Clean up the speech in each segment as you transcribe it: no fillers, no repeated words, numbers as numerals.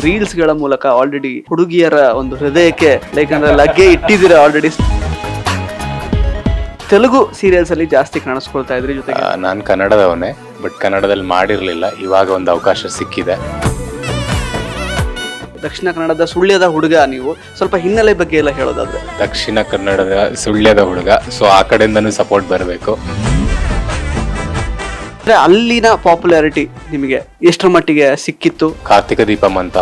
ರೀಲ್ಸ್ಗಳ ಮೂಲಕ ಆಲ್ರೆಡಿ ಹುಡುಗಿಯರ ಒಂದು ಹೃದಯಕ್ಕೆ ಲೈಕ್ ಅಂದ್ರೆ ಲಗ್ಗೆ ಇಟ್ಟಿದ್ದೀರ ಆಲ್ರೆಡಿ. ತೆಲುಗು ಸೀರಿಯಲ್ಸ್ ಅಲ್ಲಿ ಜಾಸ್ತಿ ಕಾಣಿಸ್ಕೊಳ್ತಾ ಇದ್ರಿ. ಜೊತೆಗೆ ನಾನು ಕನ್ನಡದವನೇ, ಬಟ್ ಕನ್ನಡದಲ್ಲಿ ಮಾಡಿರಲಿಲ್ಲ. ಇವಾಗ ಒಂದು ಅವಕಾಶ ಸಿಕ್ಕಿದೆ. ದಕ್ಷಿಣ ಕನ್ನಡದ ಸುಳ್ಯದ ಹುಡುಗ, ನೀವು ಸ್ವಲ್ಪ ಹಿನ್ನೆಲೆ ಬಗ್ಗೆ ಎಲ್ಲ ಹೇಳೋದಾದ್ರೆ. ದಕ್ಷಿಣ ಕನ್ನಡದ ಸುಳ್ಯದ ಹುಡುಗ, ಸೊ ಆ ಕಡೆಯಿಂದನೂ ಸಪೋರ್ಟ್ ಬರಬೇಕು. ಅಲ್ಲಿನ ಪಾಪ್ಯುಲಾರಿಟಿ ನಿಮಗೆ ಎಷ್ಟರ ಮಟ್ಟಿಗೆ ಸಿಕ್ಕಿತ್ತು? ಕಾರ್ತಿಕ ದೀಪಂ ಅಂತ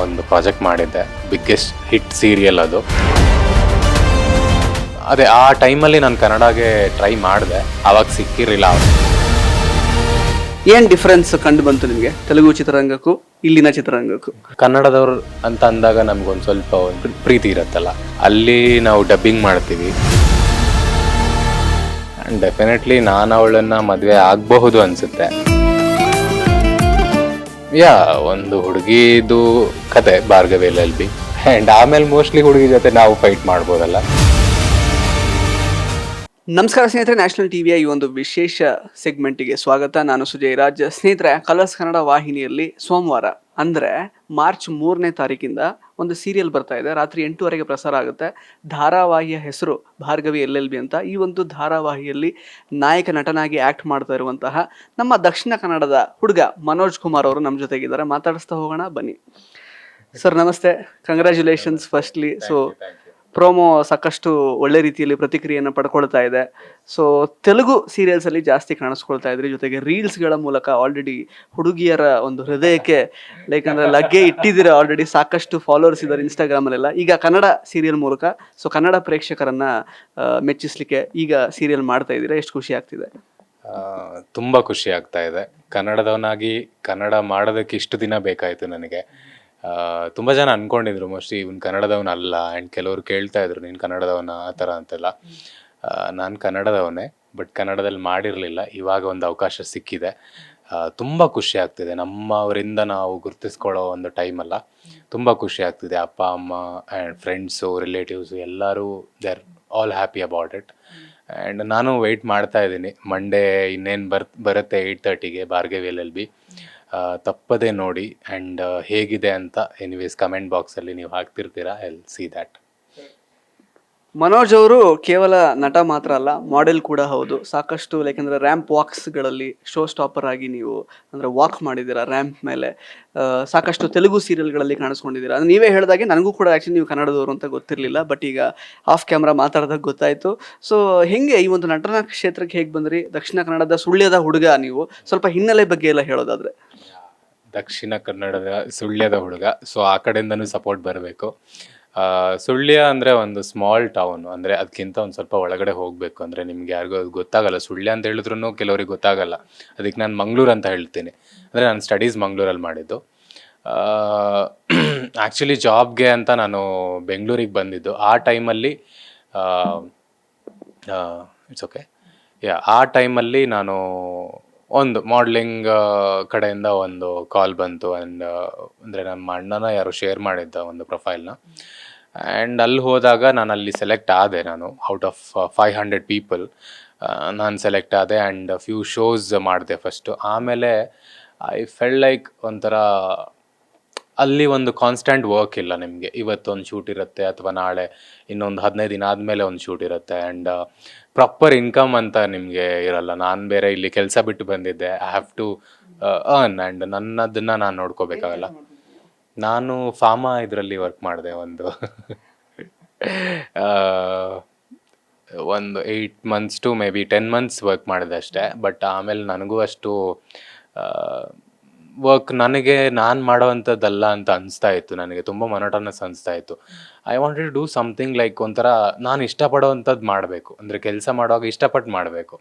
ಒಂದು ಪ್ರಾಜೆಕ್ಟ್ ಮಾಡಿದ್ದೆ, ಬಿಗ್ಗೆಸ್ಟ್ ಹಿಟ್ ಸೀರಿಯಲ್ ಅದು. ಅದೇ ಆ ಟೈಮಲ್ಲಿ ನಾನು ಕನ್ನಡಗೆ ಟ್ರೈ ಮಾಡಿದೆ, ಆವಾಗ ಸಿಕ್ಕಿರಲಿಲ್ಲ. ಏನ್ ಡಿಫರೆನ್ಸ್ ಕಂಡು ಬಂತು ನಿಮಗೆ ತೆಲುಗು ಚಿತ್ರರಂಗಕ್ಕೂ ಇಲ್ಲಿನ ಚಿತ್ರರಂಗಕ್ಕೂ? ಕನ್ನಡದವ್ರು ಅಂತ ಅಂದಾಗ ನಮ್ಗೊಂದು ಸ್ವಲ್ಪ ಒಂದು ಪ್ರೀತಿ ಇರುತ್ತಲ್ಲ, ಅಲ್ಲಿ ನಾವು ಡಬ್ಬಿಂಗ್ ಮಾಡ್ತೀವಿ. ಆ್ಯಂಡ್ ಡೆಫಿನೆಟ್ಲಿ ನಾನು ಅವಳನ್ನ ಮದುವೆ ಆಗಬಹುದು ಅನ್ಸುತ್ತೆ. ಒಂದು ಹುಡುಗಿದು ಕತೆ ಭಾರ್ಗವಿ LLB, ಆ್ಯಂಡ್ ಆಮೇಲೆ ಮೋಸ್ಟ್ಲಿ ಹುಡುಗಿ ಜೊತೆ ನಾವು ಫೈಟ್ ಮಾಡ್ಬೋದಲ್ಲ. ನಮಸ್ಕಾರ ಸ್ನೇಹಿತರೆ, ನ್ಯಾಷನಲ್ ಟಿವಿಯ ಈ ಒಂದು ವಿಶೇಷ ಸೆಗ್ಮೆಂಟಿಗೆ ಸ್ವಾಗತ. ನಾನು ಸುಜಯ್ ರಾಜ್. ಸ್ನೇಹಿತರೆ, ಕಲರ್ಸ್ ಕನ್ನಡ ವಾಹಿನಿಯಲ್ಲಿ ಸೋಮವಾರ ಅಂದರೆ ಮಾರ್ಚ್ 3ನೇ ತಾರೀಕಿಂದ ಒಂದು ಸೀರಿಯಲ್ ಬರ್ತಾ ಇದೆ. ರಾತ್ರಿ 8:00 ಪ್ರಸಾರ ಆಗುತ್ತೆ. ಧಾರಾವಾಹಿಯ ಹೆಸರು ಭಾರ್ಗವಿ LLB ಅಂತ. ಈ ಒಂದು ಧಾರಾವಾಹಿಯಲ್ಲಿ ನಾಯಕ ನಟನಾಗಿ ಆ್ಯಕ್ಟ್ ಮಾಡ್ತಾ ಇರುವಂತಹ ನಮ್ಮ ದಕ್ಷಿಣ ಕನ್ನಡದ ಹುಡುಗ ಮನೋಜ್ ಕುಮಾರ್ ಅವರು ನಮ್ಮ ಜೊತೆಗಿದ್ದಾರೆ. ಮಾತಾಡಿಸ್ತಾ ಹೋಗೋಣ ಬನ್ನಿ. ಸರ್ ನಮಸ್ತೆ, ಕಂಗ್ರ್ಯಾಚುಲೇಷನ್ಸ್ ಫಸ್ಟ್ಲಿ. ಸೊ ಪ್ರೋಮೋ ಸಾಕಷ್ಟು ಒಳ್ಳೆ ರೀತಿಯಲ್ಲಿ ಪ್ರತಿಕ್ರಿಯೆಯನ್ನು ಪಡ್ಕೊಳ್ತಾ ಇದೆ. ಸೊ ತೆಲುಗು ಸೀರಿಯಲ್ಸ್ ಅಲ್ಲಿ ಜಾಸ್ತಿ ಕಾಣಿಸ್ಕೊಳ್ತಾ ಇದ್ರಿ. ಜೊತೆಗೆ ರೀಲ್ಸ್ಗಳ ಮೂಲಕ ಆಲ್ರೆಡಿ ಹುಡುಗಿಯರ ಒಂದು ಹೃದಯಕ್ಕೆ ಲೈಕ್ ಅಂದ್ರೆ ಲಗ್ಗೆ ಇಟ್ಟಿದ್ದೀರ ಆಲ್ರೆಡಿ. ಸಾಕಷ್ಟು ಫಾಲೋವರ್ಸ್ ಇದ್ದಾರೆ ಇನ್ಸ್ಟಾಗ್ರಾಮಲ್ಲೆಲ್ಲ. ಈಗ ಕನ್ನಡ ಸೀರಿಯಲ್ ಮೂಲಕ ಸೊ ಕನ್ನಡ ಪ್ರೇಕ್ಷಕರನ್ನ ಮೆಚ್ಚಿಸ್ಲಿಕ್ಕೆ ಈಗ ಸೀರಿಯಲ್ ಮಾಡ್ತಾ ಇದ್ದೀರಾ. ಎಷ್ಟು ಖುಷಿ ಆಗ್ತಿದೆ? ತುಂಬ ಖುಷಿ ಆಗ್ತಾ ಇದೆ. ಕನ್ನಡದವನಾಗಿ ಕನ್ನಡ ಮಾಡೋದಕ್ಕೆ ಇಷ್ಟು ದಿನ ಬೇಕಾಯಿತು ನನಗೆ. ತುಂಬ ಜನ ಅಂದ್ಕೊಂಡಿದ್ರು ಮೋಸ್ಟ್ಲಿ ಇವನು ಕನ್ನಡದವನಲ್ಲ, ಆ್ಯಂಡ್ ಕೆಲವರು ಕೇಳ್ತಾ ಇದ್ರು ನೀನು ಕನ್ನಡದವನ ಆ ಥರ ಅಂತೆಲ್ಲ. ನಾನು ಕನ್ನಡದವನೇ, ಬಟ್ ಕನ್ನಡದಲ್ಲಿ ಮಾಡಿರಲಿಲ್ಲ. ಇವಾಗ ಒಂದು ಅವಕಾಶ ಸಿಕ್ಕಿದೆ. ತುಂಬ ಖುಷಿ ಆಗ್ತಿದೆ. ನಮ್ಮವರಿಂದ ನಾವು ಗುರ್ತಿಸ್ಕೊಳ್ಳೋ ಒಂದು ಟೈಮಲ್ಲ. ತುಂಬ ಖುಷಿ ಆಗ್ತಿದೆ. ಅಪ್ಪ ಅಮ್ಮ ಆ್ಯಂಡ್ ಫ್ರೆಂಡ್ಸು ರಿಲೇಟಿವ್ಸು ಎಲ್ಲರೂ they are all happy about it. And ನಾನು ವೆಯ್ಟ್ ಮಾಡ್ತಾ ಇದ್ದೀನಿ. ಮಂಡೇ ಇನ್ನೇನು ಬರುತ್ತೆ 8:30ಗೆ ಭಾರ್ಗವಿ LLB. ತಪ್ಪದೇ ನೋಡಿ. ಆ್ಯಂಡ್ ಹೇಗಿದೆ ಅಂತ ಎನಿವೇಸ್ ಕಮೆಂಟ್ ಬಾಕ್ಸಲ್ಲಿ ನೀವು ಹಾಕ್ತಿರ್ತೀರಾ. I will see that. Manoj ಅವರು ಕೇವಲ ನಟ ಮಾತ್ರ ಅಲ್ಲ, ಮಾಡೆಲ್ ಕೂಡ ಹೌದು. ಸಾಕಷ್ಟು ಯಾಕಂದ್ರೆ ರ್ಯಾಂಪ್ ವಾಕ್ಸ್ಗಳಲ್ಲಿ ಶೋ ಸ್ಟಾಪರ್ ಆಗಿ ನೀವು ಅಂದ್ರೆ ವಾಕ್ ಮಾಡಿದ್ದೀರಾ ರ್ಯಾಂಪ್ ಮೇಲೆ. ಸಾಕಷ್ಟು ತೆಲುಗು ಸೀರಿಯಲ್ಗಳಲ್ಲಿ ಕಾಣಿಸ್ಕೊಂಡಿದ್ದೀರಾ. ಅದು ನೀವೇ ಹೇಳಿದಾಗೆ ನನಗೂ ಕೂಡ ಆ್ಯಕ್ಚುಲಿ ನೀವು ಕನ್ನಡದವರು ಅಂತ ಗೊತ್ತಿರಲಿಲ್ಲ, ಬಟ್ ಈಗ ಆಫ್ ಕ್ಯಾಮ್ರಾ ಮಾತಾಡಿದಾಗ ಗೊತ್ತಾಯಿತು. ಸೊ ಹೆಂಗೆ ಈ ಒಂದು ನಟನಾ ಕ್ಷೇತ್ರಕ್ಕೆ ಹೇಗೆ ಬಂದ್ರಿ? ದಕ್ಷಿಣ ಕನ್ನಡದ ಸುಳ್ಯದ ಹುಡುಗ, ನೀವು ಸ್ವಲ್ಪ ಹಿನ್ನೆಲೆ ಬಗ್ಗೆ ಎಲ್ಲ ಹೇಳೋದಾದ್ರೆ. ದಕ್ಷಿಣ ಕನ್ನಡದ ಸುಳ್ಯದ ಹುಡುಗ, ಸೊ ಆ ಕಡೆಯಿಂದನೂ ಸಪೋರ್ಟ್ ಬರಬೇಕು. ಸುಳ್ಯ ಅಂದರೆ ಒಂದು ಸ್ಮಾಲ್ ಟೌನ್, ಅಂದರೆ ಅದಕ್ಕಿಂತ ಒಂದು ಸ್ವಲ್ಪ ಒಳಗಡೆ ಹೋಗಬೇಕು. ಅಂದರೆ ನಿಮ್ಗೆ ಯಾರಿಗೂ ಅದು ಗೊತ್ತಾಗಲ್ಲ. ಸುಳ್ಯ ಅಂತ ಹೇಳಿದ್ರು ಕೆಲವ್ರಿಗೆ ಗೊತ್ತಾಗಲ್ಲ. ಅದಕ್ಕೆ ನಾನು ಮಂಗಳೂರು ಅಂತ ಹೇಳ್ತೀನಿ. ಅಂದರೆ ನಾನು ಸ್ಟಡೀಸ್ ಮಂಗಳೂರಲ್ಲಿ ಮಾಡಿದ್ದು. ಆ್ಯಕ್ಚುಲಿ ಜಾಬ್ಗೆ ಅಂತ ನಾನು ಬೆಂಗಳೂರಿಗೆ ಬಂದಿದ್ದು. ಆ ಟೈಮಲ್ಲಿ ಇಟ್ಸ್ ಓಕೆ ಆ ಟೈಮಲ್ಲಿ ನಾನು ಒಂದು ಮಾಡಲಿಂಗ್ ಕಡೆಯಿಂದ ಒಂದು ಕಾಲ್ ಬಂತು. ಆ್ಯಂಡ್ ಅಂದರೆ ನಮ್ಮ ಅಣ್ಣನ ಯಾರೋ ಶೇರ್ ಮಾಡಿದ್ದ ಒಂದು ಪ್ರೊಫೈಲ್ನ. ಆ್ಯಂಡ್ ಅಲ್ಲಿ ಹೋದಾಗ ನಾನು ಅಲ್ಲಿ ಸೆಲೆಕ್ಟ್ ಆದೆ. ನಾನು ಔಟ್ ಆಫ್ 500 ಪೀಪಲ್ ನಾನು ಸೆಲೆಕ್ಟ್ ಆದೆ. ಆ್ಯಂಡ್ ಫ್ಯೂ ಶೋಸ್ ಮಾಡಿದೆ ಫಸ್ಟು. ಆಮೇಲೆ ಐ ಫೆಲ್ ಲೈಕ್ ಒಂಥರ ಅಲ್ಲಿ ಒಂದು ಕಾನ್ಸ್ಟೆಂಟ್ ವರ್ಕ್ ಇಲ್ಲ. ನಿಮಗೆ ಇವತ್ತೊಂದು ಶೂಟ್ ಇರುತ್ತೆ, ಅಥವಾ ನಾಳೆ ಇನ್ನೊಂದು 15 ದಿನ ಆದಮೇಲೆ ಒಂದು ಶೂಟ್ ಇರುತ್ತೆ. ಆ್ಯಂಡ್ ಪ್ರಾಪರ್ ಇನ್ಕಮ್ ಅಂತ ನಿಮಗೆ ಇರಲ್ಲ. ನಾನು ಬೇರೆ ಇಲ್ಲಿ ಕೆಲಸ ಬಿಟ್ಟು ಬಂದಿದ್ದೆ. I have to earn, and ನನ್ನದನ್ನು ನಾನು ನೋಡ್ಕೋಬೇಕಾಗಲ್ಲ. ನಾನು ಫಾರ್ಮಾ ಇದರಲ್ಲಿ ವರ್ಕ್ ಮಾಡಿದೆ ಒಂದು 8 months to may be 10 months work ಮಾಡಿದೆ ಅಷ್ಟೇ. ಬಟ್ ಆಮೇಲೆ ನನಗೂ ಅಷ್ಟು ವರ್ಕ್ ನಾನು ಮಾಡೋವಂಥದ್ದಲ್ಲ ಅಂತ ಅನಿಸ್ತಾ ಇತ್ತು. ನನಗೆ ತುಂಬ ಮೊನೋಟನಸ್ ಅನಿಸ್ತಾ ಇತ್ತು. I wanted to do something like ಒಂಥರ ನಾನು ಇಷ್ಟಪಡೋವಂಥದ್ದು ಮಾಡಬೇಕು. ಅಂದರೆ ಕೆಲಸ ಮಾಡುವಾಗ ಇಷ್ಟಪಟ್ಟು ಮಾಡಬೇಕು,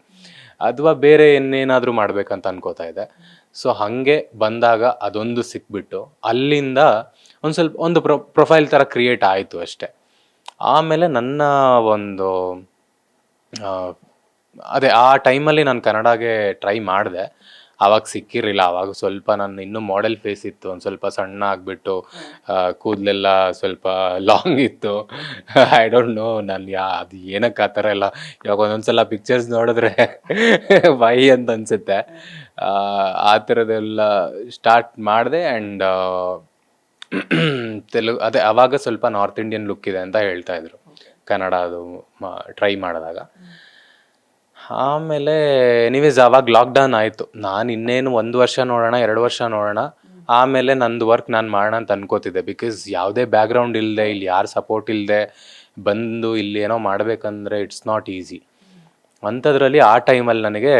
ಅಥವಾ ಬೇರೆ ಇನ್ನೇನಾದರೂ ಮಾಡಬೇಕಂತ ಅನ್ಕೋತಾ ಇದ್ದೆ. ಸೊ ಹಾಗೆ ಬಂದಾಗ ಅದೊಂದು ಸಿಕ್ಬಿಟ್ಟು ಅಲ್ಲಿಂದ ಒಂದು ಪ್ರೊಫೈಲ್ ಥರ ಕ್ರಿಯೇಟ್ ಆಯಿತು ಅಷ್ಟೆ. ಆಮೇಲೆ ನನ್ನ ಒಂದು ಅದೇ ಆ ಟೈಮಲ್ಲಿ ನಾನು ಕನ್ನಡಗೆ ಟ್ರೈ ಮಾಡಿದೆ. ಆವಾಗ ಸಿಕ್ಕಿರಲಿಲ್ಲ. ಆವಾಗ ಸ್ವಲ್ಪ ನಾನು ಇನ್ನೂ ಮಾಡೆಲ್ ಫೇಸ್ ಇತ್ತು, ಒಂದು ಸ್ವಲ್ಪ ಸಣ್ಣ ಆಗಿಬಿಟ್ಟು ಕೂದಲೆಲ್ಲ ಸ್ವಲ್ಪ ಲಾಂಗ್ ಇತ್ತು. ಐ ಡೋಂಟ್ ನೋ ನಾನು ಅದು ಏನಕ್ಕೆ ಆ ಥರ ಎಲ್ಲ. ಇವಾಗ ಒಂದೊಂದ್ಸಲ ಪಿಕ್ಚರ್ಸ್ ನೋಡಿದ್ರೆ ವೈ ಅಂತ ಅನಿಸುತ್ತೆ. ಆ ಥರದ್ದೆಲ್ಲ ಸ್ಟಾರ್ಟ್ ಮಾಡಿದೆ. ಆ್ಯಂಡ್ ತೆಲುಗು ಅದೇ ಆವಾಗ ಸ್ವಲ್ಪ ನಾರ್ತ್ ಇಂಡಿಯನ್ ಲುಕ್ ಇದೆ ಅಂತ ಹೇಳ್ತಾ ಇದ್ರು ಕನ್ನಡ ಅದು ಟ್ರೈ ಮಾಡಿದಾಗ. ಆಮೇಲೆ ಎನಿವೇಸ್ ಆವಾಗ ಲಾಕ್ಡೌನ್ ಆಯಿತು. ನಾನು ಇನ್ನೇನು 1 ವರ್ಷ ನೋಡೋಣ 2 ವರ್ಷ ನೋಡೋಣ, ಆಮೇಲೆ ನಂದು ವರ್ಕ್ ನಾನು ಮಾಡೋಣ ಅಂತ ಅನ್ಕೋತಿದ್ದೆ. ಬಿಕಾಸ್ ಯಾವುದೇ ಬ್ಯಾಕ್ಗ್ರೌಂಡ್ ಇಲ್ಲದೆ, ಇಲ್ಲಿ ಯಾರು ಸಪೋರ್ಟ್ ಇಲ್ಲದೆ ಬಂದು ಇಲ್ಲಿ ಏನೋ ಮಾಡಬೇಕಂದ್ರೆ ಇಟ್ಸ್ ನಾಟ್ ಈಸಿ. ಅಂಥದ್ರಲ್ಲಿ ಆ ಟೈಮಲ್ಲಿ ನನಗೆ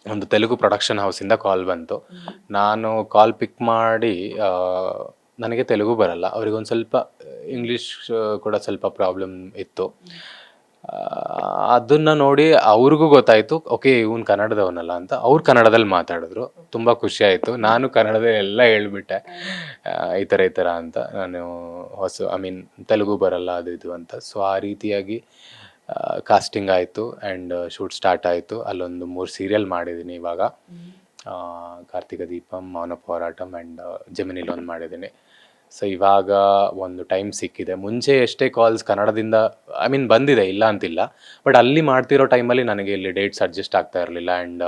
ಒಂದು ತೆಲುಗು ಪ್ರೊಡಕ್ಷನ್ ಹೌಸಿಂದ ಕಾಲ್ ಬಂತು. ನಾನು ಕಾಲ್ ಪಿಕ್ ಮಾಡಿ, ನನಗೆ ತೆಲುಗು ಬರಲ್ಲ, ಅವ್ರಿಗೊಂದು ಸ್ವಲ್ಪ ಇಂಗ್ಲೀಷ್ ಕೂಡ ಸ್ವಲ್ಪ ಪ್ರಾಬ್ಲಮ್ ಇತ್ತು. ಅದನ್ನು ನೋಡಿ ಅವ್ರಿಗೂ ಗೊತ್ತಾಯಿತು, ಓಕೆ ಇವನು ಕನ್ನಡದವನಲ್ಲ ಅಂತ. ಅವ್ರು ಕನ್ನಡದಲ್ಲಿ ಮಾತಾಡಿದ್ರು, ತುಂಬ ಖುಷಿ ಆಯಿತು. ನಾನು ಕನ್ನಡದಲ್ಲಿ ಎಲ್ಲ ಹೇಳ್ಬಿಟ್ಟೆ, ಈ ಥರ ಅಂತ. ನಾನು ತೆಲುಗು ಬರಲ್ಲ ಅದು ಇದು ಅಂತ. ಸೊ ಆ ರೀತಿಯಾಗಿ ಕಾಸ್ಟಿಂಗ್ ಆಯಿತು ಆ್ಯಂಡ್ ಶೂಟ್ ಸ್ಟಾರ್ಟ್ ಆಯಿತು. ಅಲ್ಲೊಂದು 3 ಸೀರಿಯಲ್ ಮಾಡಿದ್ದೀನಿ ಇವಾಗ. ಕಾರ್ತಿಕ ದೀಪಂ, ಮೌನ ಹೋರಾಟಂ ಆ್ಯಂಡ್ ಜೆಮಿನಿಲಿ ಒಂದು ಮಾಡಿದ್ದೀನಿ. ಸೊ ಇವಾಗ ಒಂದು ಟೈಮ್ ಸಿಕ್ಕಿದೆ. ಮುಂಚೆ ಎಷ್ಟೇ ಕಾಲ್ಸ್ ಕನ್ನಡದಿಂದ ಬಂದಿದೆ, ಇಲ್ಲ ಅಂತಿಲ್ಲ, ಬಟ್ ಅಲ್ಲಿ ಮಾಡ್ತಿರೋ ಟೈಮಲ್ಲಿ ನನಗೆ ಇಲ್ಲಿ ಡೇಟ್ಸ್ ಅಡ್ಜಸ್ಟ್ ಆಗ್ತಾ ಇರಲಿಲ್ಲ. ಆ್ಯಂಡ್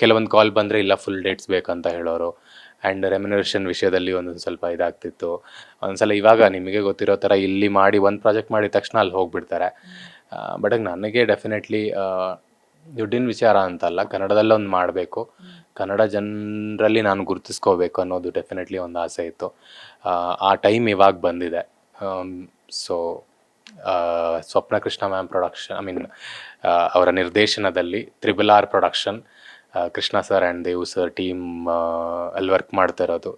ಕೆಲವೊಂದು ಕಾಲ್ ಬಂದರೆ ಇಲ್ಲ ಫುಲ್ ಡೇಟ್ಸ್ ಬೇಕಂತ ಹೇಳೋರು. ಆ್ಯಂಡ್ ರೆಮ್ಯುನರೇಷನ್ ವಿಷಯದಲ್ಲಿ ಒಂದೊಂದು ಸ್ವಲ್ಪ ಇದಾಗ್ತಿತ್ತು. ಒಂದ್ಸಲ ಇವಾಗ ನಿಮಗೆ ಗೊತ್ತಿರೋ ಥರ ಇಲ್ಲಿ ಮಾಡಿ ಒಂದು ಪ್ರಾಜೆಕ್ಟ್ ಮಾಡಿದ ತಕ್ಷಣ ಅಲ್ಲಿ ಹೋಗಿಬಿಡ್ತಾರೆ. ಬಟ್ ನನಗೆ ಡೆಫಿನೆಟ್ಲಿ ದುಡ್ಡಿನ ವಿಚಾರ ಅಂತಲ್ಲ, ಕನ್ನಡದಲ್ಲೇ ಒಂದು ಮಾಡಬೇಕು, ಕನ್ನಡ ಜನರಲ್ಲಿ ನಾನು ಗುರುತಿಸ್ಕೋಬೇಕು ಅನ್ನೋದು ಡೆಫಿನೆಟ್ಲಿ ಒಂದು ಆಸೆ ಇತ್ತು. ಆ ಟೈಮ್ ಇವಾಗ ಬಂದಿದೆ. So Swapna Krishna ma'am production, ಅವರ ನಿರ್ದೇಶನದಲ್ಲಿ RRR production, Krishna sir and Devu sir team ಅಲ್ಲಿ ವರ್ಕ್ ಮಾಡ್ತಾ ಇರೋದು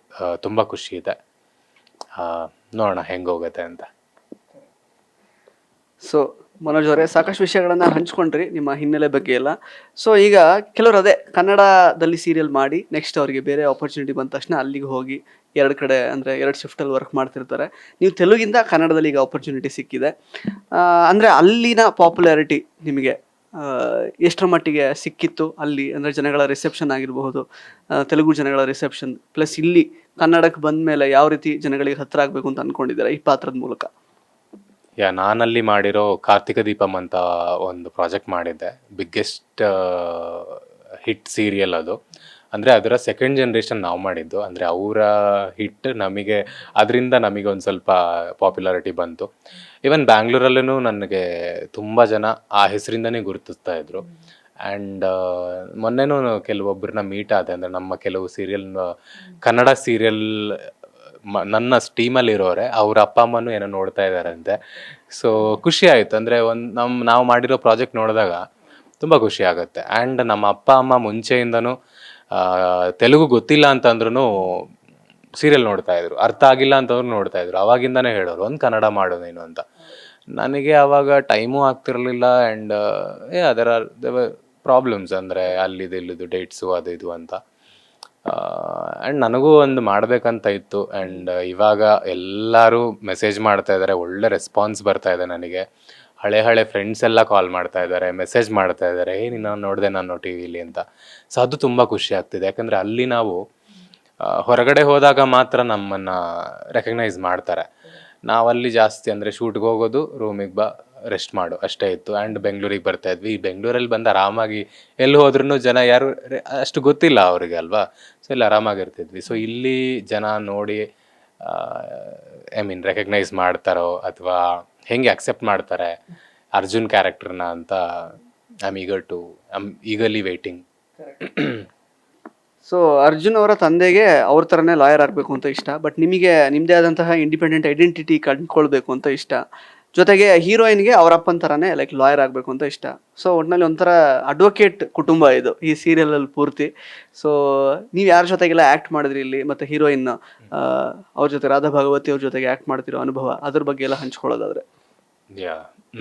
ತುಂಬ ಖುಷಿ ಇದೆ. ನೋಡೋಣ ಹೆಂಗೆ ಹೋಗುತ್ತೆ ಅಂತ. ಸೊ ಮನೋಜ್ ಅವರೇ, ಸಾಕಷ್ಟು ವಿಷಯಗಳನ್ನು ಹಂಚ್ಕೊಂಡ್ರಿ ನಿಮ್ಮ ಹಿನ್ನೆಲೆ ಬಗ್ಗೆ ಎಲ್ಲ. ಸೊ ಈಗ ಕೆಲವರು ಅದೇ ಕನ್ನಡದಲ್ಲಿ ಸೀರಿಯಲ್ ಮಾಡಿ ನೆಕ್ಸ್ಟ್ ಅವರಿಗೆ ಬೇರೆ ಆಪರ್ಚುನಿಟಿ ಬಂದ ತಕ್ಷಣ ಅಲ್ಲಿಗೆ ಹೋಗಿ 2 ಕಡೆ ಅಂದರೆ 2 ಶಿಫ್ಟಲ್ಲಿ ವರ್ಕ್ ಮಾಡ್ತಿರ್ತಾರೆ. ನೀವು ತೆಲುಗಿಂದ ಕನ್ನಡದಲ್ಲಿ ಈಗ ಆಪರ್ಚುನಿಟಿ ಸಿಕ್ಕಿದೆ. ಅಂದರೆ ಅಲ್ಲಿನ ಪಾಪ್ಯುಲಾರಿಟಿ ನಿಮಗೆ ಎಷ್ಟರ ಮಟ್ಟಿಗೆ ಸಿಕ್ಕಿತ್ತು ಅಲ್ಲಿ? ಅಂದರೆ ಜನಗಳ ರಿಸೆಪ್ಷನ್ ಆಗಿರಬಹುದು, ತೆಲುಗು ಜನಗಳ ರಿಸೆಪ್ಷನ್, ಪ್ಲಸ್ ಇಲ್ಲಿ ಕನ್ನಡಕ್ಕೆ ಬಂದ ಮೇಲೆ ಯಾವ ರೀತಿ ಜನಗಳಿಗೆ ಹತ್ತಿರ ಆಗಬೇಕು ಅಂತ ಅಂದ್ಕೊಂಡಿದ್ದೀರಾ ಈ ಪಾತ್ರದ ಮೂಲಕ? ನಾನಲ್ಲಿ ಮಾಡಿರೋ ಕಾರ್ತಿಕ ದೀಪಂ ಅಂತ ಒಂದು ಪ್ರಾಜೆಕ್ಟ್ ಮಾಡಿದ್ದೆ. ಬಿಗ್ಗೆಸ್ಟ್ ಹಿಟ್ ಸೀರಿಯಲ್ ಅದು. ಅಂದರೆ ಅದರ ಸೆಕೆಂಡ್ ಜನ್ರೇಷನ್ ನಾವು ಮಾಡಿದ್ದು. ಅಂದರೆ ಅವರ ಹಿಟ್ ನಮಗೆ, ಅದರಿಂದ ನಮಗೆ ಒಂದು ಸ್ವಲ್ಪ ಪಾಪ್ಯುಲಾರಿಟಿ ಬಂತು. ಈವನ್ ಬ್ಯಾಂಗ್ಳೂರಲ್ಲೂ ನನಗೆ ತುಂಬ ಜನ ಆ ಹೆಸರಿಂದನೇ ಗುರುತಿಸ್ತಾ ಇದ್ರು. ಆ್ಯಂಡ್ ಮೊನ್ನೆನೂ ಕೆಲವೊಬ್ಬರನ್ನ ಮೀಟ್ ಆದೆ. ಅಂದರೆ ನಮ್ಮ ಕೆಲವು ಸೀರಿಯಲ್, ಕನ್ನಡ ಸೀರಿಯಲ್ ನನ್ನ ಟೀಮಲ್ಲಿರೋರೆ ಅವ್ರ ಅಪ್ಪ ಅಮ್ಮನೂ ಏನೋ ನೋಡ್ತಾ ಇದ್ದಾರಂತೆ. ಸೊ ಖುಷಿ ಆಯಿತು. ಅಂದರೆ ನಾವು ಮಾಡಿರೋ ಪ್ರಾಜೆಕ್ಟ್ ನೋಡಿದಾಗ ತುಂಬ ಖುಷಿ ಆಗುತ್ತೆ. ಆ್ಯಂಡ್ ನಮ್ಮ ಅಪ್ಪ ಅಮ್ಮ ಮುಂಚೆಯಿಂದನೂ ತೆಲುಗು ಗೊತ್ತಿಲ್ಲ ಅಂತಂದ್ರೂ ಸೀರಿಯಲ್ ನೋಡ್ತಾಯಿದ್ರು, ಅರ್ಥ ಆಗಿಲ್ಲ ಅಂತಂದ್ರೂ ನೋಡ್ತಾಯಿದ್ರು. ಅವಾಗಿಂದನೇ ಹೇಳೋರು ಒಂದು ಕನ್ನಡ ಮಾಡು ನೀನು ಅಂತ. ನನಗೆ ಆವಾಗ ಟೈಮೂ ಆಗ್ತಿರಲಿಲ್ಲ. ಆ್ಯಂಡ್ ಅದರ ಪ್ರಾಬ್ಲಮ್ಸ್, ಅಂದರೆ ಅಲ್ಲಿದ್ದು ಇಲ್ಲಿದ್ದು ಡೇಟ್ಸು ಅದು ಇದು ಅಂತ. ಆ್ಯಂಡ್ ನನಗೂ ಒಂದು ಮಾಡಬೇಕಂತ ಇತ್ತು. ಆ್ಯಂಡ್ ಇವಾಗ ಎಲ್ಲರೂ ಮೆಸೇಜ್ ಮಾಡ್ತಾ ಇದ್ದಾರೆ, ಒಳ್ಳೆ ರೆಸ್ಪಾನ್ಸ್ ಬರ್ತಾ ಇದೆ ನನಗೆ. ಹಳೆ ಫ್ರೆಂಡ್ಸ್ ಎಲ್ಲ ಕಾಲ್ ಮಾಡ್ತಾ ಇದ್ದಾರೆ, ಮೆಸೇಜ್ ಮಾಡ್ತಾ ಇದ್ದಾರೆ, ನೀನು ನೋಡಿದೆ ನಾನು ಟಿ ವಿಲಿ ಅಂತ. ಸೊ ಅದು ತುಂಬ ಖುಷಿ ಆಗ್ತಿದೆ. ಯಾಕಂದರೆ ಅಲ್ಲಿ ನಾವು ಹೊರಗಡೆ ಹೋದಾಗ ಮಾತ್ರ ನಮ್ಮನ್ನು ರೆಕಗ್ನೈಸ್ ಮಾಡ್ತಾರೆ. ನಾವಲ್ಲಿ ಜಾಸ್ತಿ ಅಂದರೆ ಶೂಟ್ಗೆ ಹೋಗೋದು, ರೂಮಿಗೆ ಬಾ, ರೆಸ್ಟ್ ಮಾಡು ಅಷ್ಟೇ ಇತ್ತು. ಆ್ಯಂಡ್ ಬೆಂಗಳೂರಿಗೆ ಬರ್ತಾಯಿದ್ವಿ. ಬೆಂಗಳೂರಲ್ಲಿ ಬಂದು ಆರಾಮಾಗಿ ಎಲ್ಲಿ ಹೋದ್ರೂ ಜನ ಯಾರು ಅಷ್ಟು ಗೊತ್ತಿಲ್ಲ ಅವರಿಗೆ ಅಲ್ವಾ. ಸೊ ಇಲ್ಲಿ ಆರಾಮಾಗಿರ್ತಿದ್ವಿ. ಸೊ ಇಲ್ಲಿ ಜನ ನೋಡಿ ರೆಕಗ್ನೈಸ್ ಮಾಡ್ತಾರೋ ಅಥವಾ ಹೆಂಗೆ ಅಕ್ಸೆಪ್ಟ್ ಮಾಡ್ತಾರೆ ಅರ್ಜುನ್ ಕ್ಯಾರೆಕ್ಟರ್ನ ಅಂತ I am eagerly waiting. So Arjun ಅವರ ತಂದೆಗೆ ಅವ್ರ ಥರನೇ ಲಾಯರ್ ಆಗಬೇಕು ಅಂತ ಇಷ್ಟ, ಬಟ್ ನಿಮಗೆ ನಿಮ್ಮದೇ ಆದಂತಹ ಇಂಡಿಪೆಂಡೆಂಟ್ ಐಡೆಂಟಿಟಿ ಕಂಡುಕೊಳ್ಬೇಕು ಅಂತ ಇಷ್ಟ. ಜೊತೆಗೆ ಹೀರೋಯಿನ್ಗೆ ಅವರ ಅಪ್ಪನ ಥರನೇ ಲೈಕ್ ಲಾಯರ್ ಆಗಬೇಕು ಅಂತ ಇಷ್ಟ. ಸೊ ಒಟ್ಟಿನಲ್ಲಿ ಒಂಥರ ಅಡ್ವೊಕೇಟ್ ಕುಟುಂಬ ಇದು ಈ ಸೀರಿಯಲಲ್ಲಿ ಪೂರ್ತಿ. ಸೊ ನೀವು ಯಾರ ಜೊತೆಗೆಲ್ಲ ಆ್ಯಕ್ಟ್ ಮಾಡಿದ್ರಿ ಇಲ್ಲಿ, ಮತ್ತು ಹೀರೋಯಿನ್ ಅವ್ರ ಜೊತೆ ರಾಧಾ ಭಾಗವತಿ ಅವ್ರ ಜೊತೆಗೆ ಆ್ಯಕ್ಟ್ ಮಾಡ್ತಿರೋ ಅನುಭವ, ಅದ್ರ ಬಗ್ಗೆ ಎಲ್ಲ ಹಂಚ್ಕೊಳ್ಳೋದಾದ್ರೆ?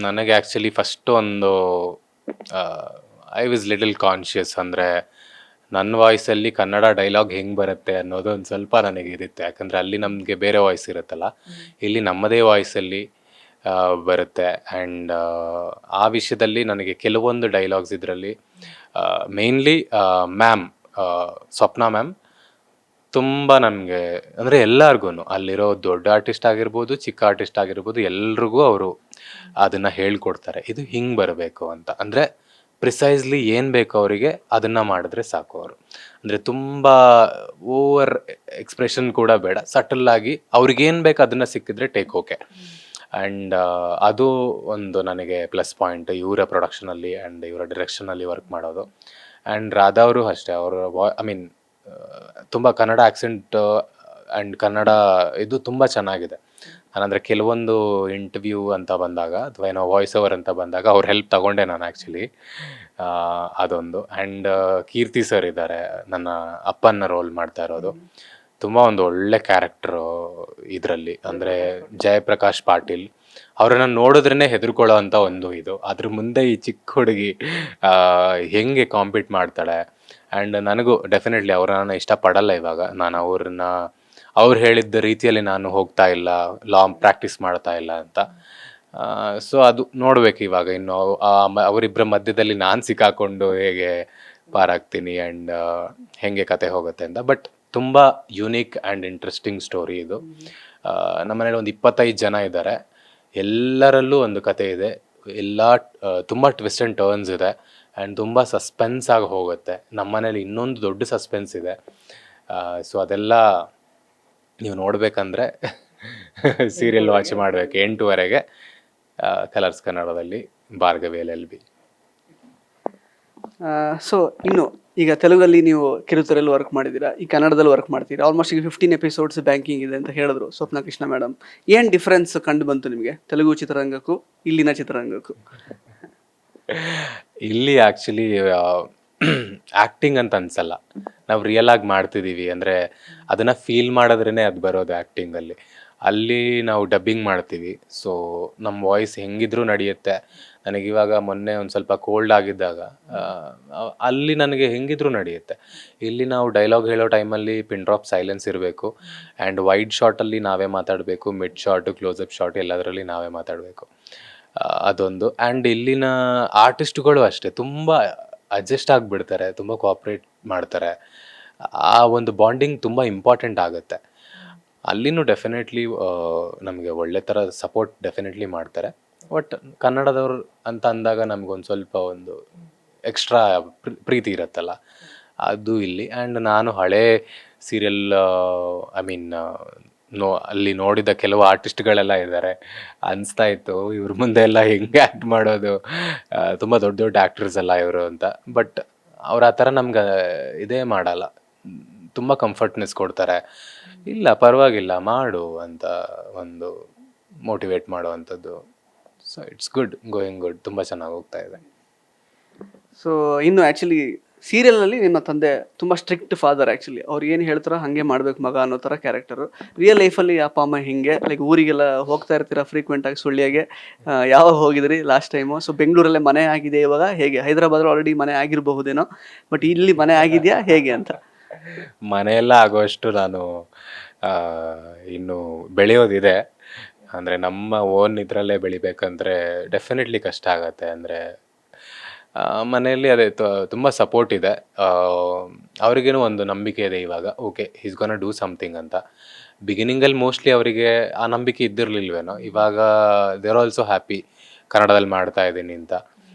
ನನಗೆ ಆ್ಯಕ್ಚುಲಿ ಫಸ್ಟ್ ಒಂದು ಐ ವಾಸ್ ಲಿಟಲ್ ಕಾನ್ಷಿಯಸ್. ಅಂದರೆ ನನ್ನ ವಾಯ್ಸಲ್ಲಿ ಕನ್ನಡ ಡೈಲಾಗ್ ಹೆಂಗೆ ಬರುತ್ತೆ ಅನ್ನೋದು ಒಂದು ಸ್ವಲ್ಪ ನನಗೆ ಇರುತ್ತೆ. ಯಾಕಂದರೆ ಅಲ್ಲಿ ನಮಗೆ ಬೇರೆ ವಾಯ್ಸ್ ಇರುತ್ತಲ್ಲ, ಇಲ್ಲಿ ನಮ್ಮದೇ ವಾಯ್ಸಲ್ಲಿ ಬರುತ್ತೆ. ಆ್ಯಂಡ್ ಆ ವಿಷಯದಲ್ಲಿ ನನಗೆ ಕೆಲವೊಂದು ಡೈಲಾಗ್ಸ್ ಇದರಲ್ಲಿ ಮೇನ್ಲಿ ಮ್ಯಾಮ್, ಸ್ವಪ್ನ ಮ್ಯಾಮ್ ತುಂಬ ನನಗೆ, ಅಂದರೆ ಎಲ್ಲರಿಗೂ ಅಲ್ಲಿರೋ ದೊಡ್ಡ ಆರ್ಟಿಸ್ಟ್ ಆಗಿರ್ಬೋದು, ಚಿಕ್ಕ ಆರ್ಟಿಸ್ಟ್ ಆಗಿರ್ಬೋದು, ಎಲ್ರಿಗೂ ಅವರು ಅದನ್ನು ಹೇಳ್ಕೊಡ್ತಾರೆ, ಇದು ಹಿಂಗೆ ಬರಬೇಕು ಅಂತ. ಅಂದರೆ ಪ್ರಿಸೈಸ್ಲಿ ಏನು ಬೇಕು ಅವರಿಗೆ ಅದನ್ನು ಮಾಡಿದ್ರೆ ಸಾಕು ಅವರು. ಅಂದರೆ ತುಂಬ ಓವರ್ ಎಕ್ಸ್ಪ್ರೆಷನ್ ಕೂಡ ಬೇಡ, ಸಟಲ್ ಆಗಿ ಅವ್ರಿಗೇನು ಬೇಕು ಅದನ್ನು ಸಿಕ್ಕಿದ್ರೆ ಟೇಕ್ ಓಕೆ. ಆ್ಯಂಡ್ ಅದು ಒಂದು ನನಗೆ ಪ್ಲಸ್ ಪಾಯಿಂಟ್ ಇವರ ಪ್ರೊಡಕ್ಷನಲ್ಲಿ ಆ್ಯಂಡ್ ಇವರ ಡಿರೆಕ್ಷನಲ್ಲಿ ವರ್ಕ್ ಮಾಡೋದು. ಆ್ಯಂಡ್ ರಾಧಾ ಅವರು ಅಷ್ಟೇ, ಅವರು ಐ ಮೀನ್ ತುಂಬ ಕನ್ನಡ ಆ್ಯಕ್ಸೆಂಟ್ ಆ್ಯಂಡ್ ಕನ್ನಡ ಇದು ತುಂಬ ಚೆನ್ನಾಗಿದೆ. ನಾನಂದರೆ ಕೆಲವೊಂದು ಇಂಟರ್ವ್ಯೂ ಅಂತ ಬಂದಾಗ ಅಥವಾ ಏನೋ ವಾಯ್ಸ್ ಓವರ್ ಅಂತ ಬಂದಾಗ ಅವ್ರ ಹೆಲ್ಪ್ ತಗೊಂಡೆ ನಾನು ಆ್ಯಕ್ಚುಲಿ, ಅದೊಂದು. ಆ್ಯಂಡ್ ಕೀರ್ತಿ ಸರ್ ಇದ್ದಾರೆ, ನನ್ನ ಅಪ್ಪನ ರೋಲ್ ಮಾಡ್ತಾ ಇರೋದು. ತುಂಬ ಒಂದು ಒಳ್ಳೆ ಕ್ಯಾರೆಕ್ಟ್ರು ಇದರಲ್ಲಿ, ಅಂದರೆ ಜಯಪ್ರಕಾಶ್ ಪಾಟೀಲ್ ಅವರನ್ನು ನೋಡಿದ್ರೇ ಹೆದರ್ಕೊಳ್ಳೋ ಅಂಥ ಒಂದು ಇದು. ಅದ್ರ ಮುಂದೆ ಈ ಚಿಕ್ಕ ಹುಡುಗಿ ಹೆಂಗೆ ಕಾಂಪೀಟ್ ಮಾಡ್ತಾಳೆ. ಆ್ಯಂಡ್ ನನಗೂ ಡೆಫಿನೆಟ್ಲಿ ಅವ್ರನ್ನ ಇಷ್ಟಪಡಲ್ಲ ಇವಾಗ, ನಾನು ಅವ್ರು ಹೇಳಿದ್ದ ರೀತಿಯಲ್ಲಿ ನಾನು ಹೋಗ್ತಾ ಇಲ್ಲ, ಪ್ರಾಕ್ಟೀಸ್ ಮಾಡ್ತಾ ಇಲ್ಲ ಅಂತ. ಸೊ ಅದು ನೋಡ್ಬೇಕು ಇವಾಗ ಇನ್ನು ಅವರಿಬ್ಬರ ಮಧ್ಯದಲ್ಲಿ ನಾನು ಸಿಕ್ಕಾಕೊಂಡು ಹೇಗೆ ಪಾರಾಗ್ತೀನಿ ಆ್ಯಂಡ್ ಹೆಂಗೆ ಕತೆ ಹೋಗುತ್ತೆ ಅಂತ. ಬಟ್ ತುಂಬ ಯುನೀಕ್ ಆ್ಯಂಡ್ ಇಂಟ್ರೆಸ್ಟಿಂಗ್ ಸ್ಟೋರಿ ಇದು. ನಮ್ಮನೇಲಿ ಒಂದು 25 ಜನ ಇದ್ದಾರೆ, ಎಲ್ಲರಲ್ಲೂ ಒಂದು ಕತೆ ಇದೆ, ಎಲ್ಲ ತುಂಬ ಟ್ವಿಸ್ಟ್ ಆ್ಯಂಡ್ ಟರ್ನ್ಸ್ ಇದೆ ಆ್ಯಂಡ್ ತುಂಬ ಸಸ್ಪೆನ್ಸ್ ಆಗಿ ಹೋಗುತ್ತೆ. ನಮ್ಮನೇಲಿ ಇನ್ನೊಂದು ದೊಡ್ಡ ಸಸ್ಪೆನ್ಸ್ ಇದೆ. ಸೊ ಅದೆಲ್ಲ ನೀವು ನೋಡಬೇಕಂದ್ರೆ ಸೀರಿಯಲ್ ವಾಚ್ ಮಾಡಬೇಕು 8:00 ಕಲರ್ಸ್ ಕನ್ನಡದಲ್ಲಿ, ಭಾರ್ಗವಿ LLB. ಸೊ ಇನ್ನು ಈಗ ತೆಲುಗಲ್ಲಿ ನೀವು ಕಿರುತೆರೆಯಲ್ಲಿ ವರ್ಕ್ ಮಾಡಿದ್ದೀರಾ, ಈ ಕನ್ನಡದಲ್ಲಿ ವರ್ಕ್ ಮಾಡ್ತೀರಾ. ಆಲ್ಮೋಸ್ಟ್ ಈಗ 15 ಎಪಿಸೋಡ್ಸ್ ಬ್ಯಾಂಕಿಂಗ್ ಇದೆ ಅಂತ ಹೇಳಿದ್ರು ಸ್ವಪ್ನ ಕೃಷ್ಣ ಮೇಡಮ್. ಏನು ಡಿಫ್ರೆನ್ಸ್ ಕಂಡು ಬಂತು ನಿಮಗೆ ತೆಲುಗು ಚಿತ್ರರಂಗಕ್ಕೂ ಇಲ್ಲಿನ ಚಿತ್ರರಂಗಕ್ಕೂ? ಇಲ್ಲಿ ಆ್ಯಕ್ಚುಲಿ ಆ್ಯಕ್ಟಿಂಗ್ ಅಂತ ಅನ್ಸಲ್ಲ, ನಾವು ರಿಯಲ್ ಆಗಿ ಮಾಡ್ತಿದ್ದೀವಿ. ಅಂದರೆ ಅದನ್ನು ಫೀಲ್ ಮಾಡಿದ್ರೇ ಅದು ಬರೋದು ಆ್ಯಕ್ಟಿಂಗಲ್ಲಿ. ಅಲ್ಲಿ ನಾವು ಡಬ್ಬಿಂಗ್ ಮಾಡ್ತೀವಿ, ಸೊ ನಮ್ಮ ವಾಯ್ಸ್ ಹೆಂಗಿದ್ರೂ ನಡೆಯುತ್ತೆ. ನನಗಿವಾಗ ಮೊನ್ನೆ ಒಂದು ಸ್ವಲ್ಪ ಕೋಲ್ಡ್ ಆಗಿದ್ದಾಗ ಅಲ್ಲಿ ನನಗೆ ಹೆಂಗಿದ್ರೂ ನಡೆಯುತ್ತೆ. ಇಲ್ಲಿ ನಾವು ಡೈಲಾಗ್ ಹೇಳೋ ಟೈಮಲ್ಲಿ ಪಿನ್ ಡ್ರಾಪ್ ಸೈಲೆನ್ಸ್ ಇರಬೇಕು ಆ್ಯಂಡ್ ವೈಡ್ ಶಾರ್ಟಲ್ಲಿ ನಾವೇ ಮಾತಾಡಬೇಕು, ಮಿಡ್ ಶಾರ್ಟು ಕ್ಲೋಸಪ್ ಶಾರ್ಟ್ ಎಲ್ಲದರಲ್ಲಿ ನಾವೇ ಮಾತಾಡಬೇಕು, ಅದೊಂದು. ಆ್ಯಂಡ್ ಇಲ್ಲಿನ ಆರ್ಟಿಸ್ಟ್ಗಳು ಅಷ್ಟೇ ತುಂಬ ಅಡ್ಜಸ್ಟ್ ಆಗಿಬಿಡ್ತಾರೆ, ತುಂಬ ಕೋಆಪ್ರೇಟ್ ಮಾಡ್ತಾರೆ. ಆ ಒಂದು ಬಾಂಡಿಂಗ್ ತುಂಬ ಇಂಪಾರ್ಟೆಂಟ್ ಆಗುತ್ತೆ. ಅಲ್ಲಿನೂ ಡೆಫಿನೆಟ್ಲಿ ನಮಗೆ ಒಳ್ಳೆ ಥರ ಸಪೋರ್ಟ್ ಡೆಫಿನೆಟ್ಲಿ ಮಾಡ್ತಾರೆ. ಬಟ್ ಕನ್ನಡದವ್ರು ಅಂತ ಅಂದಾಗ ನಮಗೊಂದು ಸ್ವಲ್ಪ ಒಂದು ಎಕ್ಸ್ಟ್ರಾ ಪ್ರೀತಿ ಇರುತ್ತಲ್ಲ, ಅದು ಇಲ್ಲಿ. ಆ್ಯಂಡ್ ನಾನು ಹಳೇ ಸೀರಿಯಲ್ ಐ ಮೀನ್ ಅಲ್ಲಿ ನೋಡಿದ ಕೆಲವು ಆರ್ಟಿಸ್ಟ್ಗಳೆಲ್ಲ ಇದ್ದಾರೆ, ಅನಿಸ್ತಾ ಇತ್ತು ಇವ್ರ ಮುಂದೆ ಎಲ್ಲ ಹೆಂಗೆ ಆ್ಯಕ್ಟ್ ಮಾಡೋದು, ತುಂಬ ದೊಡ್ಡ ದೊಡ್ಡ ಆ್ಯಕ್ಟರ್ಸ್ ಎಲ್ಲ ಇವರು ಅಂತ. ಬಟ್ ಅವ್ರು ಆ ಥರ ನಮ್ಗೆ ಇದೇ ಮಾಡಲ್ಲ, ತುಂಬ ಕಂಫರ್ಟ್ನೆಸ್ ಕೊಡ್ತಾರೆ. ಇಲ್ಲ ಪರವಾಗಿಲ್ಲ ಮಾಡು ಅಂತ ಒಂದು ಮೋಟಿವೇಟ್ ಮಾಡುವಂಥದ್ದು. So it's good, going good, ತುಂಬ ಚೆನ್ನಾಗಿ ಹೋಗ್ತಾ ಇದೆ. ಸೊ ಇನ್ನು ಆ್ಯಕ್ಚುಲಿ ಸೀರಿಯಲಲ್ಲಿ ನಿಮ್ಮ ತಂದೆ ತುಂಬ ಸ್ಟ್ರಿಕ್ಟ್ ಫಾದರ್. ಆ್ಯಕ್ಚುಲಿ ಅವ್ರು ಏನು ಹೇಳ್ತಾರೋ ಹಾಗೆ ಮಾಡ್ಬೇಕು ಮಗ ಅನ್ನೋ ಥರ ಕ್ಯಾರೆಕ್ಟರು. ರಿಯಲ್ ಲೈಫಲ್ಲಿ ಅಪ್ಪ ಅಮ್ಮ ಹಿಂಗೆ ಲೈಕ್ ಊರಿಗೆಲ್ಲ ಹೋಗ್ತಾ ಇರ್ತೀರಾ ಫ್ರೀಕ್ವೆಂಟಾಗಿ ಸುಳ್ಳಿಯಾಗೆ? ಯಾವಾಗ ಹೋಗಿದ್ರಿ ಲಾಸ್ಟ್ ಟೈಮು? ಸೊ ಬೆಂಗಳೂರಲ್ಲೇ ಮನೆ ಆಗಿದೆ ಇವಾಗ, ಹೇಗೆ? ಹೈದರಾಬಾದಲ್ಲಿ ಆಲ್ರೆಡಿ ಮನೆ ಆಗಿರಬಹುದೇನೋ, ಬಟ್ ಇಲ್ಲಿ ಮನೆ ಆಗಿದೆಯಾ ಹೇಗೆ ಅಂತ? ಮನೆಯೆಲ್ಲ ಆಗೋಷ್ಟು ನಾನು ಇನ್ನು ಬೆಳೆಯೋದಿದೆ. ಅಂದರೆ ನಮ್ಮ ಓನ್ ಇದರಲ್ಲೇ ಬೆಳಿಬೇಕಂದ್ರೆ ಡೆಫಿನೆಟ್ಲಿ ಕಷ್ಟ ಆಗುತ್ತೆ. ಅಂದರೆ ಮನೆಯಲ್ಲಿ ಅದೇ ತುಂಬ ಸಪೋರ್ಟ್ ಇದೆ. ಅವ್ರಿಗೇನು ಒಂದು ನಂಬಿಕೆ ಇದೆ ಇವಾಗ, ಓಕೆ ಈಸ್ ಗೋನ ಡೂ ಸಮಥಿಂಗ್ ಅಂತ. ಬಿಗಿನಿಂಗಲ್ಲಿ ಮೋಸ್ಟ್ಲಿ ಅವರಿಗೆ ಆ ನಂಬಿಕೆ ಇದ್ದಿರಲಿಲ್ವೇನೋ, ಇವಾಗ ದೇ ಆರ್ ಆಲ್ಸೋ ಹ್ಯಾಪಿ ಕನ್ನಡದಲ್ಲಿ ಮಾಡ್ತಾ ಇದ್ದೀನಿ ಅಂತ.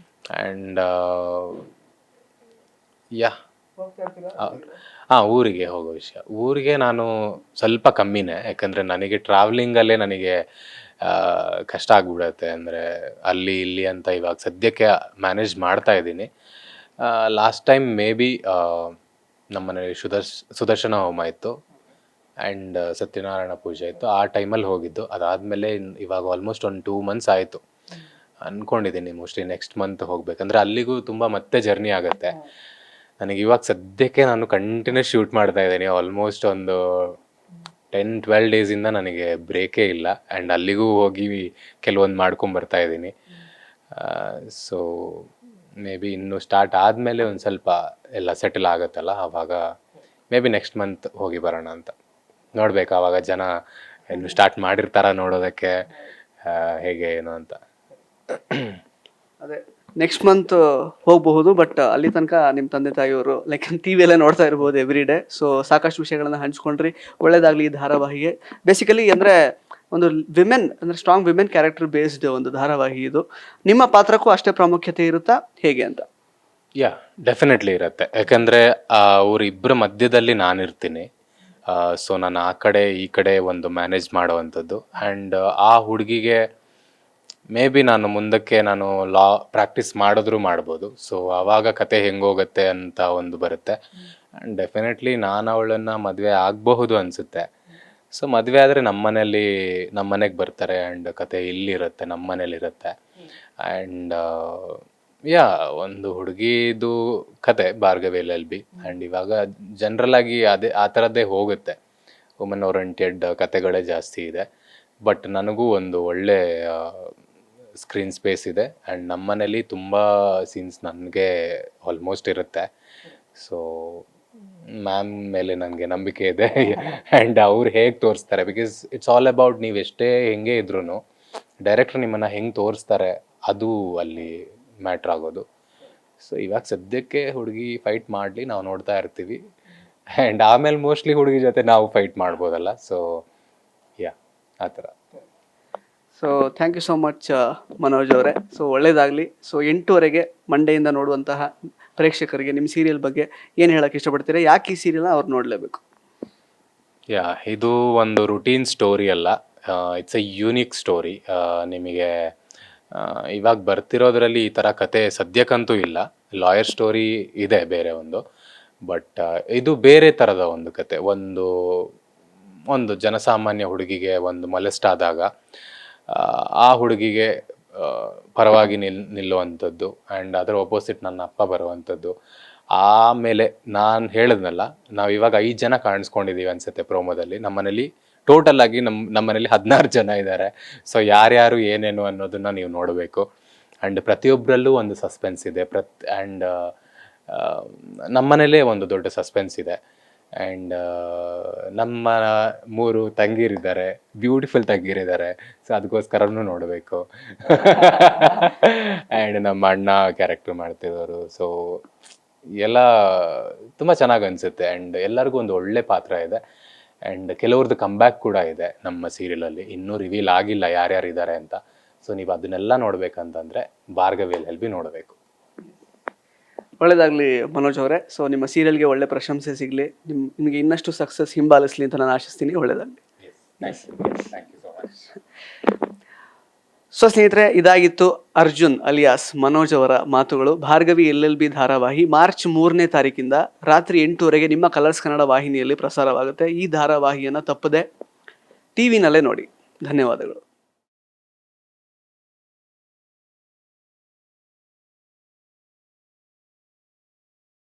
ಆ್ಯಂಡ್ ಯಾ ಊರಿಗೆ ಹೋಗೋ ವಿಷಯ, ಊರಿಗೆ ನಾನು ಸ್ವಲ್ಪ ಕಮ್ಮಿನೇ, ಯಾಕಂದರೆ ನನಗೆ ಟ್ರಾವೆಲಿಂಗಲ್ಲೇ ನನಗೆ ಕಷ್ಟ ಆಗಿಬಿಡತ್ತೆ. ಅಂದರೆ ಅಲ್ಲಿ ಇಲ್ಲಿ ಅಂತ ಇವಾಗ ಸದ್ಯಕ್ಕೆ ಮ್ಯಾನೇಜ್ ಮಾಡ್ತಾ ಇದ್ದೀನಿ. ಲಾಸ್ಟ್ ಟೈಮ್ ಮೇ ಬಿ ನಮ್ಮನೇಲಿ ಸುದರ್ಶನ ಹೋಮ ಇತ್ತು ಆ್ಯಂಡ್ ಸತ್ಯನಾರಾಯಣ ಪೂಜೆ ಇತ್ತು, ಆ ಟೈಮಲ್ಲಿ ಹೋಗಿದ್ದು. ಅದಾದಮೇಲೆ ಇವಾಗ ಆಲ್ಮೋಸ್ಟ್ ಒಂದು 2 months ಆಯಿತು. ಅಂದ್ಕೊಂಡಿದ್ದೀನಿ ಮೋಸ್ಟ್ಲಿ ನೆಕ್ಸ್ಟ್ ಮಂತ್ ಹೋಗ್ಬೇಕಂದ್ರೆ ಅಲ್ಲಿಗೂ ತುಂಬ ಮತ್ತೆ ಜರ್ನಿ ಆಗುತ್ತೆ. ನನಗೆ ಇವಾಗ ಸದ್ಯಕ್ಕೆ ನಾನು ಕಂಟಿನ್ಯೂಸ್ ಶೂಟ್ ಮಾಡ್ತಾ ಇದ್ದೀನಿ, ಆಲ್ಮೋಸ್ಟ್ ಒಂದು 10-12 ಡೇಸಿಂದ ನನಗೆ ಬ್ರೇಕೇ ಇಲ್ಲ. ಆ್ಯಂಡ್ ಅಲ್ಲಿಗೂ ಹೋಗಿ ಕೆಲವೊಂದು ಮಾಡ್ಕೊಂಬರ್ತಾ ಇದ್ದೀನಿ. ಸೊ ಮೇ ಬಿ ಇನ್ನು ಸ್ಟಾರ್ಟ್ ಆದಮೇಲೆ ಒಂದು ಸ್ವಲ್ಪ ಎಲ್ಲ ಸೆಟಲ್ ಆಗುತ್ತಲ್ಲ, ಆವಾಗ ಮೇ ಬಿ ನೆಕ್ಸ್ಟ್ ಮಂತ್ ಹೋಗಿ ಬರೋಣ ಅಂತ. ನೋಡ್ಬೇಕು ಆವಾಗ ಜನ ಇನ್ನು ಸ್ಟಾರ್ಟ್ ಮಾಡಿರ್ತಾರ ನೋಡೋದಕ್ಕೆ ಹೇಗೆ ಏನು ಅಂತ. ಅದೇ ನೆಕ್ಸ್ಟ್ ಮಂತ್ ಹೋಗಬಹುದು, ಬಟ್ ಅಲ್ಲಿ ತನಕ ನಿಮ್ಮ ತಂದೆ ತಾಯಿಯವರು ಲೈಕ್ ಟಿವಿಯಲ್ಲೇ ನೋಡ್ತಾ ಇರ್ಬೋದು ಎವ್ರಿ ಡೇ. ಸೊ ಸಾಕಷ್ಟು ವಿಷಯಗಳನ್ನ ಹಂಚ್ಕೊಂಡ್ರಿ, ಒಳ್ಳೇದಾಗಲಿ ಈ ಧಾರಾವಾಹಿಗೆ. ಬೇಸಿಕಲಿ ಅಂದರೆ ಒಂದು ವಿಮೆನ್ ಅಂದರೆ ಸ್ಟ್ರಾಂಗ್ ವಿಮೆನ್ ಕ್ಯಾರೆಕ್ಟರ್ ಬೇಸ್ಡ್ ಒಂದು ಧಾರಾವಾಹಿ ಇದು. ನಿಮ್ಮ ಪಾತ್ರಕ್ಕೂ ಅಷ್ಟೇ ಪ್ರಾಮುಖ್ಯತೆ ಇರುತ್ತಾ ಹೇಗೆ ಅಂತ? ಯಾ ಡೆಫಿನೆಟ್ಲಿ ಇರುತ್ತೆ. ಯಾಕಂದರೆ ಅವರಿಬ್ಬರ ಮಧ್ಯದಲ್ಲಿ ನಾನಿರ್ತೀನಿ. ಸೊ ನಾನು ಆ ಕಡೆ ಈ ಕಡೆ ಒಂದು ಮ್ಯಾನೇಜ್ ಮಾಡೋವಂಥದ್ದು. ಆ್ಯಂಡ್ ಆ ಹುಡುಗಿಗೆ ಮೇ ಬಿ ನಾನು ಮುಂದಕ್ಕೆ ನಾನು ಲಾ ಪ್ರಾಕ್ಟೀಸ್ ಮಾಡಿದ್ರೂ ಮಾಡ್ಬೋದು. ಸೊ ಆವಾಗ ಕತೆ ಹೆಂಗೋಗುತ್ತೆ ಅಂತ ಒಂದು ಬರುತ್ತೆ. ಆ್ಯಂಡ್ ಡೆಫಿನೆಟ್ಲಿ ನಾನು ಅವಳನ್ನು ಮದುವೆ ಆಗಬಹುದು ಅನಿಸುತ್ತೆ. ಸೊ ಮದುವೆ ಆದರೆ ನಮ್ಮ ಮನೆಗೆ ಬರ್ತಾರೆ ಆ್ಯಂಡ್ ಕತೆ ಇಲ್ಲಿರುತ್ತೆ, ನಮ್ಮ ಮನೇಲಿರುತ್ತೆ. ಆ್ಯಂಡ್ ಯಾ ಒಂದು ಹುಡುಗಿದು ಕತೆ ಭಾರ್ಗವಿ LLB. ಆ್ಯಂಡ್ ಇವಾಗ ಜನರಲ್ ಆಗಿ ಅದೇ ಆ ಥರದ್ದೇ ಹೋಗುತ್ತೆ. ವುಮನ್ ಓರಿಯೆಂಟೆಡ್ ಕತೆಗಳೇ ಜಾಸ್ತಿ ಇದೆ. ಬಟ್ ನನಗೂ ಒಂದು ಒಳ್ಳೆ ಸ್ಕ್ರೀನ್ ಸ್ಪೇಸ್ ಇದೆ. ಆ್ಯಂಡ್ ನಮ್ಮ ಮನೇಲಿ ತುಂಬ ಸೀನ್ಸ್ ನನಗೆ ಆಲ್ಮೋಸ್ಟ್ ಇರುತ್ತೆ. ಸೊ ಮ್ಯಾಮ್ ಮೇಲೆ ನನಗೆ ನಂಬಿಕೆ ಇದೆ. ಆ್ಯಂಡ್ ಅವ್ರು ಹೇಗೆ ತೋರಿಸ್ತಾರೆ, ಬಿಕಾಸ್ ಇಟ್ಸ್ ಆಲ್ ಅಬೌಟ್ ನೀವು ಎಷ್ಟೇ ಹೆಂಗೆ ಇದ್ರೂ ಡೈರೆಕ್ಟ್ರ್ ನಿಮ್ಮನ್ನು ಹೆಂಗೆ ತೋರಿಸ್ತಾರೆ ಅದು ಅಲ್ಲಿ ಮ್ಯಾಟ್ರ್ ಆಗೋದು. ಸೊ ಇವಾಗ ಸದ್ಯಕ್ಕೆ ಹುಡುಗಿ ಫೈಟ್ ಮಾಡಲಿ, ನಾವು ನೋಡ್ತಾ ಇರ್ತೀವಿ. ಆ್ಯಂಡ್ ಆಮೇಲೆ ಮೋಸ್ಟ್ಲಿ ಹುಡುಗಿ ಜೊತೆ ನಾವು ಫೈಟ್ ಮಾಡ್ಬೋದಲ್ಲ. ಸೊ ಯಾ ಆ ಥರ. So thank you so much Manoj ಅವರೇ. ಸೊ ಒಳ್ಳೇದಾಗಲಿ. ಸೊ 8:00 ಮಂಡೆಯಿಂದ ನೋಡುವಂತಹ ಪ್ರೇಕ್ಷಕರಿಗೆ ನಿಮ್ಮ ಸೀರಿಯಲ್ ಬಗ್ಗೆ ಏನು ಹೇಳೋಕ್ಕೆ ಇಷ್ಟಪಡ್ತೀರಾ? ಯಾಕೆ ಈ ಸೀರಿಯಲ್ನ ಅವ್ರು ನೋಡಲೇಬೇಕು? ಯಾ ಇದು ಒಂದು ರುಟೀನ್ ಸ್ಟೋರಿ ಅಲ್ಲ. It's A unique story. ನಿಮಗೆ ಇವಾಗ ಬರ್ತಿರೋದ್ರಲ್ಲಿ ಈ ಥರ ಕತೆ ಸದ್ಯಕ್ಕಂತೂ ಇಲ್ಲ. ಲಾಯರ್ ಸ್ಟೋರಿ ಇದೆ ಬೇರೆ ಒಂದು. ಬಟ್ ಇದು ಬೇರೆ ಥರದ ಒಂದು ಕತೆ. ಒಂದು ಜನಸಾಮಾನ್ಯ ಹುಡುಗಿಗೆ ಒಂದು ಮೊಲೆಸ್ಟ್ ಆದಾಗ ಆ ಹುಡುಗಿಗೆ ಪರವಾಗಿ ನಿಲ್ಲುವಂಥದ್ದು. ಆ್ಯಂಡ್ ಅದರ ಅಪೋಸಿಟ್ ನನ್ನ ಅಪ್ಪ ಬರುವಂಥದ್ದು. ಆಮೇಲೆ ನಾನು ಹೇಳಿದ್ನಲ್ಲ, ನಾವು ಇವಾಗ 5 ಜನ ಕಾಣಿಸ್ಕೊಂಡಿದ್ದೀವಿ ಅನ್ಸುತ್ತೆ ಪ್ರೋಮೋದಲ್ಲಿ. ನಮ್ಮನೇಲಿ ಟೋಟಲ್ ಆಗಿ ನಮ್ಮನೇಲಿ 16 ಜನ ಇದ್ದಾರೆ. ಸೊ ಯಾರ್ಯಾರು ಏನೇನು ಅನ್ನೋದನ್ನು ನೀವು ನೋಡಬೇಕು. ಆ್ಯಂಡ್ ಪ್ರತಿಯೊಬ್ಬರಲ್ಲೂ ಒಂದು ಸಸ್ಪೆನ್ಸ್ ಇದೆ. ಆ್ಯಂಡ್ ನಮ್ಮನೇಲೇ ಒಂದು ದೊಡ್ಡ ಸಸ್ಪೆನ್ಸ್ ಇದೆ. ಆ್ಯಂಡ್ ನಮ್ಮ 3 ತಂಗೀರಿದ್ದಾರೆ, ಬ್ಯೂಟಿಫುಲ್ ತಂಗೀರಿದ್ದಾರೆ. ಸೊ ಅದಕ್ಕೋಸ್ಕರನೂ ನೋಡಬೇಕು. ಆ್ಯಂಡ್ ನಮ್ಮ ಅಣ್ಣ ಕ್ಯಾರೆಕ್ಟರ್ ಮಾಡ್ತಿರೋರು. ಸೊ ಎಲ್ಲ ತುಂಬ ಚೆನ್ನಾಗಿ ಅನಿಸುತ್ತೆ. ಆ್ಯಂಡ್ ಎಲ್ಲರಿಗೂ ಒಂದು ಒಳ್ಳೆ ಪಾತ್ರ ಇದೆ. ಆ್ಯಂಡ್ ಕೆಲವ್ರದ್ದು ಕಮ್ಬ್ಯಾಕ್ ಕೂಡ ಇದೆ ನಮ್ಮ ಸೀರಿಯಲಲ್ಲಿ. ಇನ್ನೂ ರಿವೀಲ್ ಆಗಿಲ್ಲ ಯಾರ್ಯಾರು ಇದ್ದಾರೆ ಅಂತ. ಸೊ ನೀವು ಅದನ್ನೆಲ್ಲ ನೋಡಬೇಕಂತಂದರೆ ಭಾರ್ಗವಿ LLB ನೋಡಬೇಕು. ಒಳ್ಳೇದಾಗಲಿ ಮನೋಜ್ ಅವರೇ. ಸೊ ನಿಮ್ಮ ಸೀರಿಯಲ್ಗೆ ಒಳ್ಳೆ ಪ್ರಶಂಸೆ ಸಿಗಲಿ, ನಿಮಗೆ ಇನ್ನಷ್ಟು ಸಕ್ಸಸ್ ಹಿಂಬಾಲಿಸಲಿ ಅಂತ ನಾನು ಆಶಿಸ್ತೀನಿ. ಒಳ್ಳೇದಾಗಲಿ. Thank you so much. So ಸ್ನೇಹಿತರೆ, ಇದಾಗಿತ್ತು ಅರ್ಜುನ್ ಅಲಿಯಾಸ್ ಮನೋಜ್ ಅವರ ಮಾತುಗಳು. ಭಾರ್ಗವಿ LLB ಧಾರಾವಾಹಿ ಮಾರ್ಚ್ 3ನೇ ತಾರೀಕಿಂದ ರಾತ್ರಿ 8:00 ನಿಮ್ಮ ಕಲರ್ಸ್ ಕನ್ನಡ ವಾಹಿನಿಯಲ್ಲಿ ಪ್ರಸಾರವಾಗುತ್ತೆ. ಈ ಧಾರಾವಾಹಿಯನ್ನು ತಪ್ಪದೆ ಟಿವಿನಲ್ಲೇ ನೋಡಿ. ಧನ್ಯವಾದಗಳು.